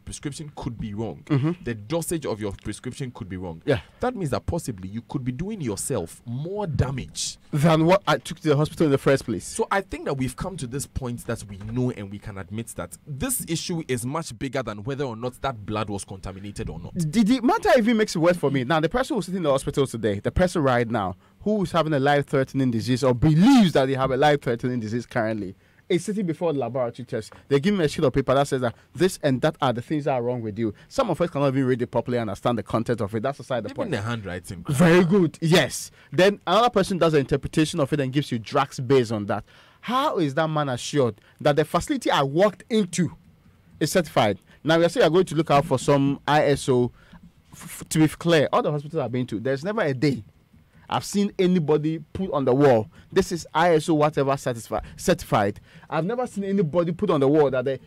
Prescription could be wrong. The dosage of your prescription could be wrong. Yeah. That means that possibly you could be doing yourself more damage than what I took to the hospital in the first place. So I think that we've come to this point that we know and we can admit that this issue is much bigger than whether or not that blood was contaminated or not. The matter even makes it worse for me. Now, the person who's sitting in the hospital today, the person right now, who is having a life-threatening disease or believes that they have a life-threatening disease currently, is sitting before the laboratory test. They give me a sheet of paper that says that this and that are the things that are wrong with you. Some of us cannot even read it properly and understand the content of it. That's aside the point. Even the handwriting. Very good. Yes. Then another person does an interpretation of it and gives you drugs based on that. How is that man assured that the facility I walked into is certified? Now we are saying we are going to look out for some ISO. To be clear, all the hospitals I've been to, there's never a day I've seen anybody put on the wall, this is ISO whatever certified. I've never seen anybody put on the wall that the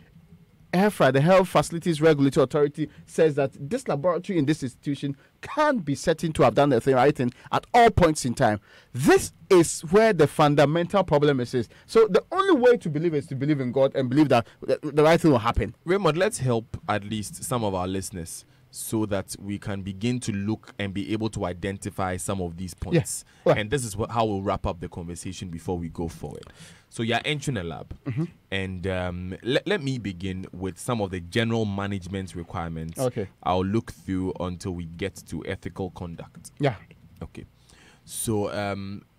HEFRA, the Health Facilities Regulatory Authority, says that this laboratory in this institution can be certain to have done the right thing at all points in time. This is where the fundamental problem is. So the only way to believe is to believe in God and believe that the right thing will happen. Raymond, let's help at least some of our listeners so that we can begin to look and be able to identify some of these points. Yeah. And this is how we'll wrap up the conversation before we go forward. So you're entering a lab. And let me begin with some of the general management requirements. Okay. I'll look through until we get to ethical conduct. Yeah. Okay. So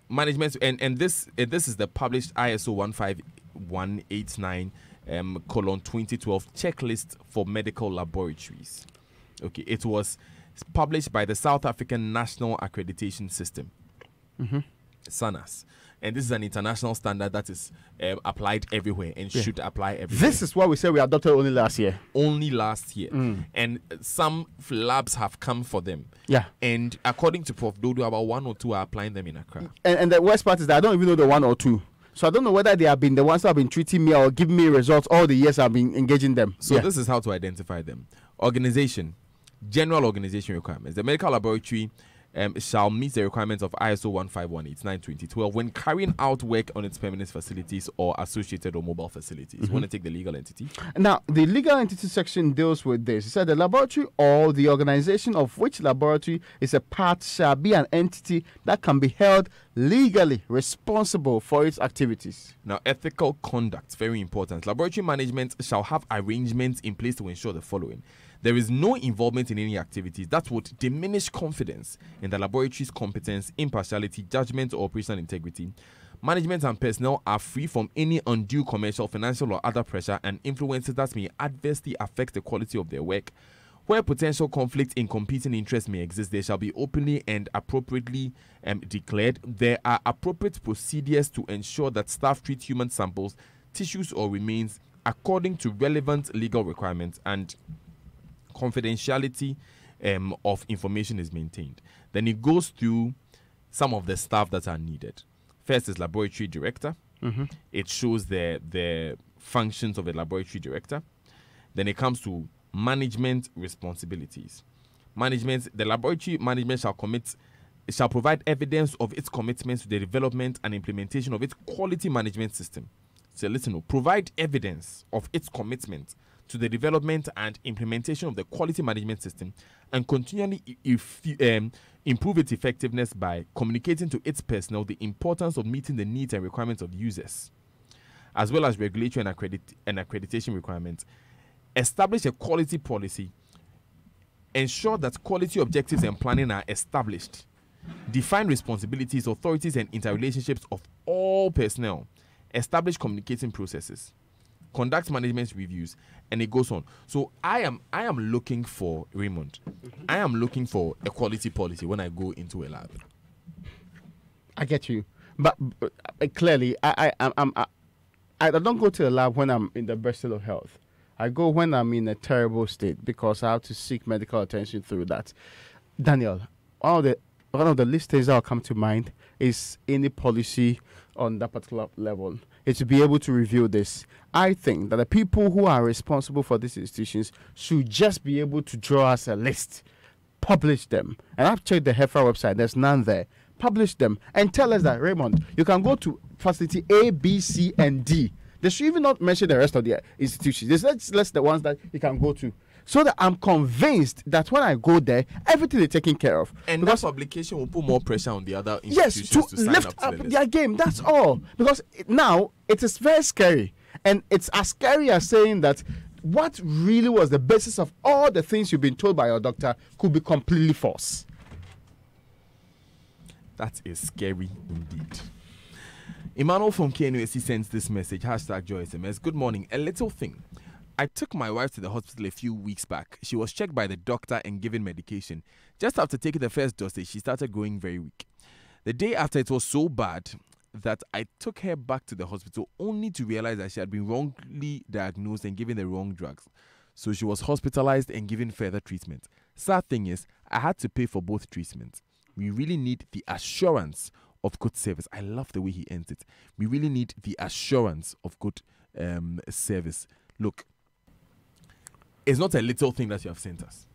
management, and this is the published ISO 15189 :2012 checklist for medical laboratories. Okay, it was published by the South African National Accreditation System, SANAS. And this is an international standard that is applied everywhere and should apply everywhere. This is what we said we adopted only last year. Only last year. And some labs have come for them. Yeah. And according to Prof. Dodo, about 1 or 2 are applying them in Accra. And the worst part is that I don't even know the 1 or 2. So I don't know whether they have been the ones that have been treating me or giving me results all the years I've been engaging them. So this is how to identify them. Organization. General organization requirements. The medical laboratory shall meet the requirements of ISO 15189:2012 when carrying out work on its permanent facilities or associated or mobile facilities. You want to take the legal entity? Now, the legal entity section deals with this. It said the laboratory or the organization of which laboratory is a part shall be an entity that can be held legally responsible for its activities. Now, ethical conduct, very important. Laboratory management shall have arrangements in place to ensure the following. There is no involvement in any activities that would diminish confidence in the laboratory's competence, impartiality, judgment, or operational integrity. Management and personnel are free from any undue commercial, financial, or other pressure and influences that may adversely affect the quality of their work. Where potential conflict in competing interests may exist, they shall be openly and appropriately declared. There are appropriate procedures to ensure that staff treat human samples, tissues, or remains according to relevant legal requirements, and confidentiality of information is maintained. Then it goes through some of the staff that are needed. First is laboratory director. It shows the functions of a laboratory director. Then it comes to management responsibilities. The laboratory management shall provide evidence of its commitment to the development and implementation of its quality management system. So listen, provide evidence of its commitment to the development and implementation of the quality management system and continually improve its effectiveness by communicating to its personnel the importance of meeting the needs and requirements of users, as well as regulatory and accreditation requirements. Establish a quality policy. Ensure that quality objectives and planning are established. Define responsibilities, authorities, and interrelationships of all personnel. Establish communicating processes. conduct management reviews, and it goes on. So I am looking for, Raymond, I am looking for a quality policy when I go into a lab. I get you, but clearly I don't go to the lab when I'm in the best state of health. I go when I'm in a terrible state because I have to seek medical attention through that. Daniel, one of the list things that will come to mind is any policy on that particular level. It's to be able to review this. I think that the people who are responsible for these institutions should just be able to draw us a list, publish them. And I've checked the HEFA website, there's none there. Publish them and tell us that, Raymond, you can go to facility A, B, C, and D. They should even not mention the rest of the institutions. Let's list the ones that you can go to, so that I'm convinced that when I go there, everything is taken care of. And that publication will put more pressure on the other institutions to sign lift up to their game. That's all. Because now it is very scary. And it's as scary as saying that what really was the basis of all the things you've been told by your doctor could be completely false. That is scary indeed. Emmanuel from KNUSC sends this message, #JoySMS. Good morning. A little thing. I took my wife to the hospital a few weeks back. She was checked by the doctor and given medication. Just after taking the first dosage, she started growing very weak. The day after, it was so bad that I took her back to the hospital only to realize that she had been wrongly diagnosed and given the wrong drugs. So she was hospitalized and given further treatment. Sad thing is, I had to pay for both treatments. We really need the assurance of good service. I love the way he ends it. We really need the assurance of good service. Look, it's not a little thing that you have sent us.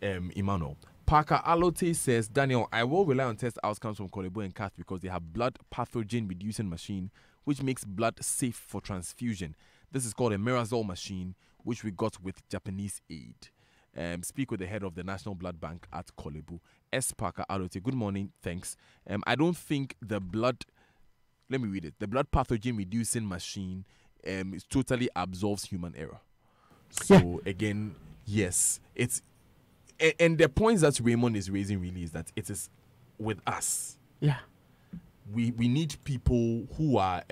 Emmanuel. Parker Alote says, Daniel, I will rely on test outcomes from Kolebu and KATH because they have blood pathogen reducing machine, which makes blood safe for transfusion. This is called a Mirazole machine, which we got with Japanese aid. Speak with the head of the National Blood Bank at Kolebu. S. Parker Alote. Good morning. Thanks. I don't think the blood, let me read it. The blood pathogen reducing machine totally absolves human error. So again, yes, it's, and the points that Raymond is raising really is that it is with us. Yeah. We need people who are,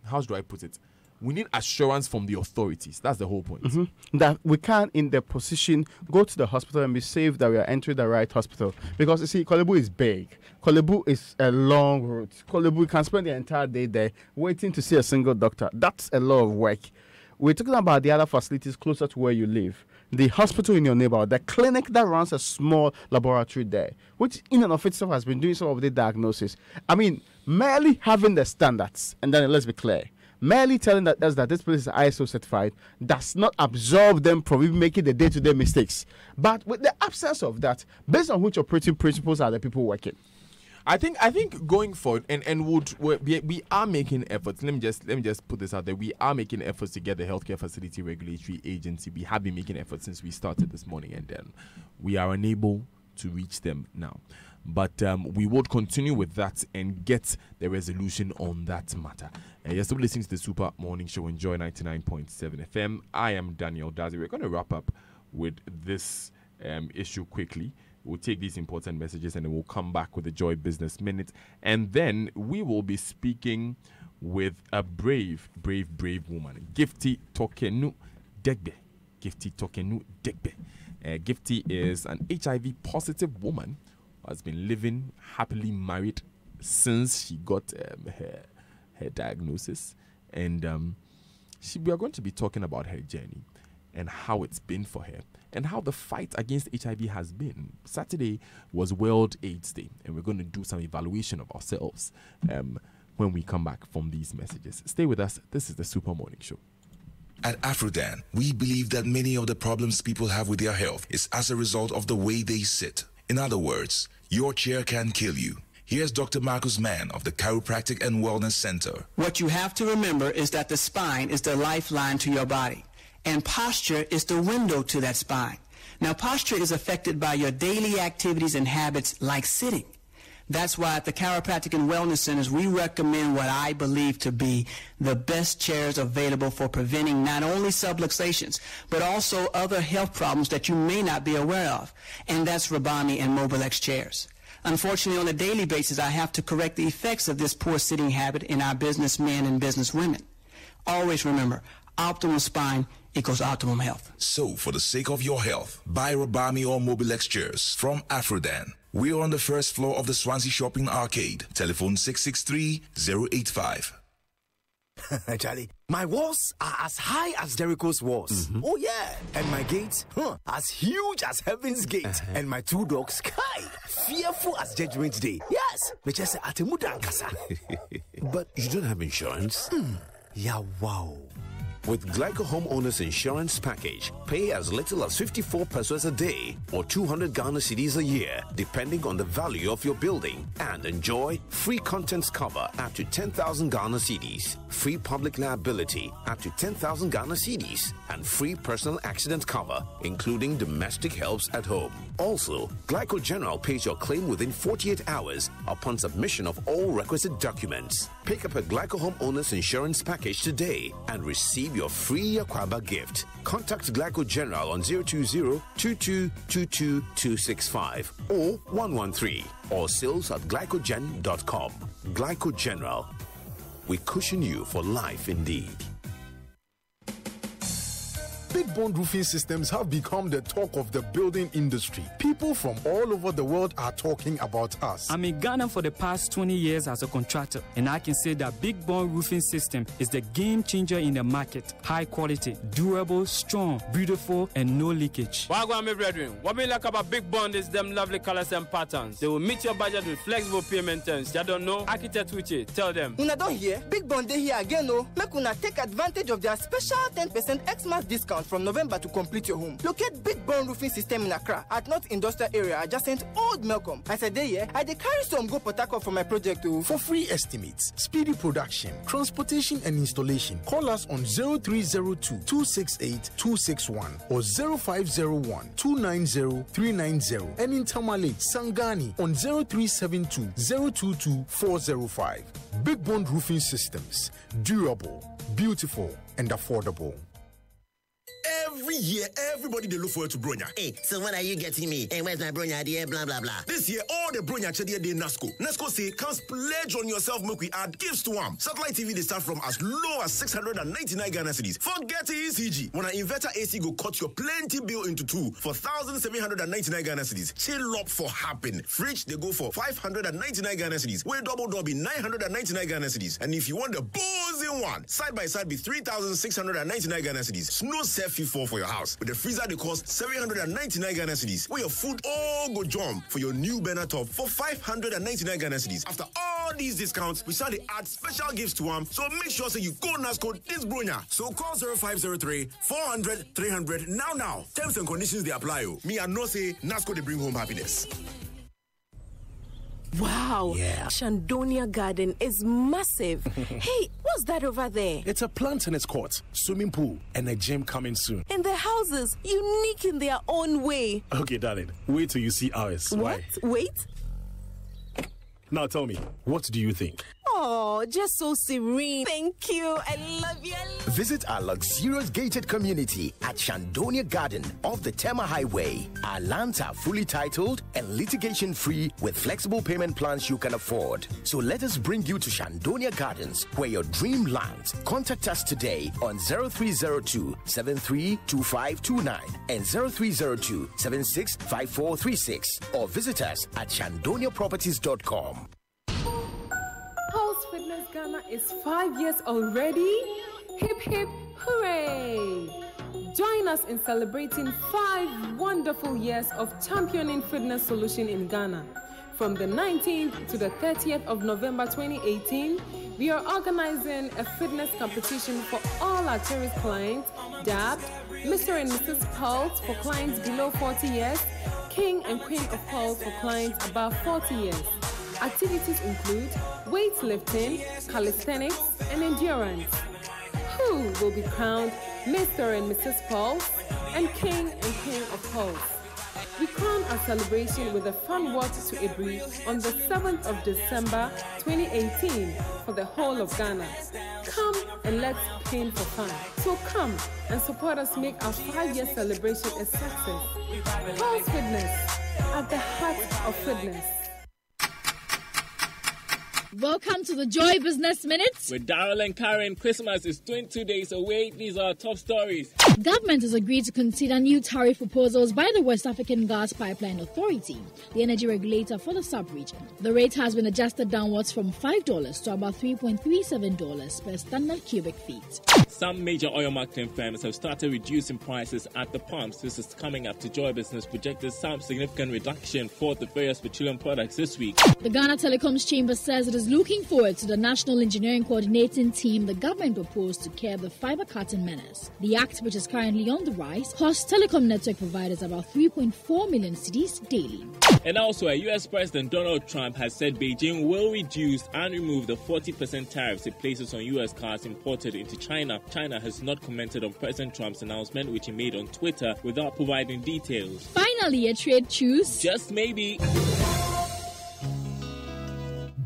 how do I put it? We need assurance from the authorities. That's the whole point. Mm-hmm. That we can, in the position, go to the hospital and be safe that we are entering the right hospital. Because, you see, Kolebu is big. Kolebu is a long route. Kolebu, you can spend the entire day there waiting to see a single doctor. That's a lot of work. We're talking about the other facilities closer to where you live. The hospital in your neighborhood, the clinic that runs a small laboratory there, which in and of itself has been doing some of the diagnosis. I mean, merely having the standards, and then let's be clear, merely telling us that this place is ISO certified does not absolve them from even making the day-to-day mistakes. But with the absence of that, based on which operating principles are the people working? I think going forward, we are making efforts. Let me just put this out there. We are making efforts to get the Healthcare Facility Regulatory Agency. We have been making efforts since we started this morning, and then we are unable to reach them now. But we would continue with that and get the resolution on that matter. You're still listening to the Super Morning Show. Enjoy 99.7 FM. I am Daniel Dazi. We're going to wrap up with this issue quickly. We'll take these important messages and then we'll come back with the Joy Business Minute. And then we will be speaking with a brave woman, Gifty Tokenu Degbe. Gifty Tokenu Degbe. Gifty is an HIV positive woman who has been living happily married since she got her diagnosis. And we are going to be talking about her journey and how it's been for her, and how the fight against HIV has been. Saturday was World AIDS Day, and we're going to do some evaluation of ourselves when we come back from these messages. Stay with us. This is the Super Morning Show. At Afrodan, we believe that many of the problems people have with their health is as a result of the way they sit. In other words, your chair can kill you. Here's Dr. Marcus Mann of the Chiropractic and Wellness Center. What you have to remember is that the spine is the lifeline to your body, and posture is the window to that spine. Now, posture is affected by your daily activities and habits like sitting. That's why at the Chiropractic and Wellness Centers, we recommend what I believe to be the best chairs available for preventing not only subluxations, but also other health problems that you may not be aware of. And that's Rabami and Mobilex chairs. Unfortunately, on a daily basis, I have to correct the effects of this poor sitting habit in our businessmen and businesswomen. Always remember, optimum spine equals optimum health. So, for the sake of your health, buy Robami or Mobilex chairs from Afrodan. We're on the first floor of the Swansea Shopping Arcade. Telephone 663-085. Charlie, my walls are as high as Jericho's walls. Oh yeah, and my gates, as huge as Heaven's Gate. And my two dogs, fearful as Judgment Day. Yes, but just But you don't have insurance? Yeah, wow. With Glyco Homeowners Insurance Package, pay as little as 54 pesos a day or 200 Ghana cedis a year, depending on the value of your building, and enjoy free contents cover up to 10,000 Ghana cedis, free public liability up to 10,000 Ghana cedis, and free personal accident cover, including domestic helps at home. Also, Glyco General pays your claim within 48 hours upon submission of all requisite documents. Pick up a Glyco Homeowners Insurance Package today and receive your free Aquaba gift. Contact Glyco General on 020-2222-265 or 113 or sales@glycogen.com. Glyco General. We cushion you for life indeed. Big Bond Roofing Systems have become the talk of the building industry. People from all over the world are talking about us. I'm in Ghana for the past 20 years as a contractor, and I can say that Big Bond Roofing System is the game changer in the market. High quality, durable, strong, beautiful, and no leakage. Wagwan, my brethren, what me like about Big Bond is them lovely colors and patterns. They will meet your budget with flexible payment terms. You don't know? Architect Uche, tell them. Una don't hear? Big Bond they here again, no? Make una take advantage of their special 10% Xmas discount from November to complete your home. Locate Big Bond Roofing System in Accra at North Industrial Area adjacent Old Malcolm. As a day here, I carry some go Port Harcourt for my project too. For free estimates, speedy production, transportation and installation, call us on 0302-268-261 or 0501-290-390 and in Tamale, Sangani on 0372-022-405. Big Bond Roofing Systems. Durable, beautiful and affordable. Every year, everybody they look forward to Bronya. Hey, so when are you getting me? Hey, where's my Bronya idea? Blah, blah, blah. This year, all the Bronya Chedia de Nasco. Nasco say, can't pledge on yourself, make we add gifts to them. Satellite TV, they start from as low as 699 Ghana cedis. Forget ECG. When an inverter AC go cut your plenty bill into two for 1,799 Ghana cedis. Chill up for happen. Fridge, they go for 599 Ghana cedis. Where double be 999 Ghana cedis. And if you want the buzzing one, side by side be 3,699 Ghana cedis. Snow selfie for your house. With the freezer, they cost 799 Ghana cedis. Where your food all go jump for your new burner top for 599 Ghana cedis. After all these discounts, we start to add special gifts to them. So make sure you go Nasco this Bronya. So call 0503-400-300 now. Terms and conditions they apply. Me and no say Nasco they bring home happiness. Wow, Yeah. Shandonia Garden is massive. Hey, what's that over there? It's a plant tennis court, swimming pool, and a gym coming soon. And the houses, unique in their own way. Okay, darling, wait till you see ours. What? Why? Wait. Now tell me, what do you think? Oh, just so serene. Thank you. I love you. Visit our luxurious gated community at Shandonia Garden off the Tema Highway. Our lands are fully titled and litigation-free with flexible payment plans you can afford. So let us bring you to Shandonia Gardens, where your dream lands. Contact us today on 0302-732529 and 0302-765436 or visit us at shandoniaproperties.com. Pulse Fitness Ghana is 5 years already. Hip hip hooray! Join us in celebrating 5 wonderful years of championing fitness solution in Ghana. From the 19th to the 30th of November 2018, we are organizing a fitness competition for all our tourist clients, DAB, Mr. and Mrs. Pulse for clients below 40 years, King and Queen of Pulse for clients above 40 years. Activities include weightlifting, calisthenics, and endurance. Who will be crowned Mr. and Mrs. Pulse and King and Queen of Pulse? We crown our celebration with a fun walk to Ibri on the 7th of December 2018 for the whole of Ghana. Come and let's paint for fun. So come and support us make our 5-year celebration a success. Pulse Fitness, at the heart of fitness. Welcome to the Joy Business Minute. With Daryl and Karen, Christmas is 22 days away. These are our top stories. Government has agreed to consider new tariff proposals by the West African Gas Pipeline Authority, the energy regulator for the sub-region. The rate has been adjusted downwards from $5 to about $3.37 per standard cubic feet. Some major oil marketing firms have started reducing prices at the pumps. This is coming after Joy Business projected some significant reduction for the various petroleum products this week. The Ghana Telecoms Chamber says it is looking forward to the National Engineering Coordinating Team the government proposed to curb the fiber cutting menace. The act, which is currently on the rise, costs telecom network providers about 3.4 million cedis daily. And also, US President Donald Trump has said Beijing will reduce and remove the 40% tariffs it places on US cars imported into China. China has not commented on President Trump's announcement, which he made on Twitter, without providing details. Finally, a trade choose. Just maybe.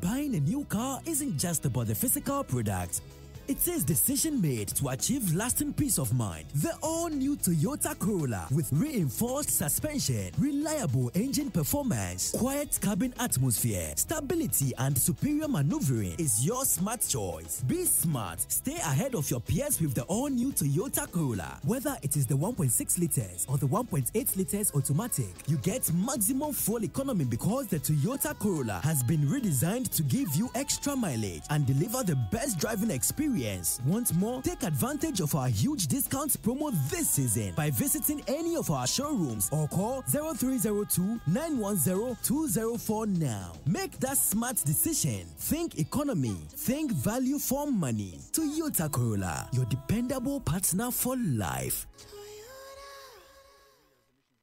Buying a new car isn't just about the physical product. It is decision made to achieve lasting peace of mind. The all-new Toyota Corolla with reinforced suspension, reliable engine performance, quiet cabin atmosphere, stability and superior maneuvering is your smart choice. Be smart. Stay ahead of your peers with the all-new Toyota Corolla. Whether it is the 1.6 liters or the 1.8 liters automatic, you get maximum fuel economy because the Toyota Corolla has been redesigned to give you extra mileage and deliver the best driving experience. Want more? Take advantage of our huge discounts promo this season by visiting any of our showrooms or call 0302-910-204 now. Make that smart decision. Think economy. Think value for money. Toyota Corolla, your dependable partner for life.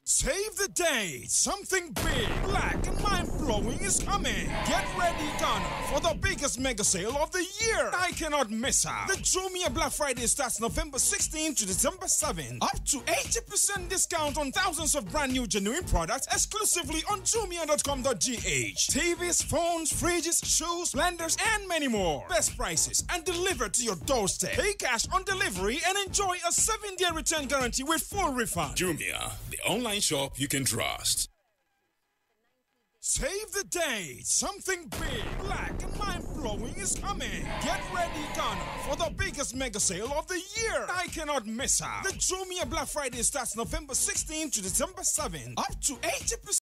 Save the day! Something big, black, and mind-blowing is coming! Get ready, Ghana, for the biggest mega sale of the year! I cannot miss out! The Jumia Black Friday starts November 16 to December 7. Up to 80% discount on thousands of brand new genuine products exclusively on Jumia.com.gh. TVs, phones, fridges, shoes, blenders, and many more. Best prices and delivered to your doorstep. Pay cash on delivery and enjoy a 7-day return guarantee with full refund. Jumia, the online shop you can trust. Save the day! Something big, black, and mind-blowing is coming! Get ready, Ghana, for the biggest mega sale of the year! I cannot miss out! The Jumia Black Friday starts November 16 to December 7. Up to 80%.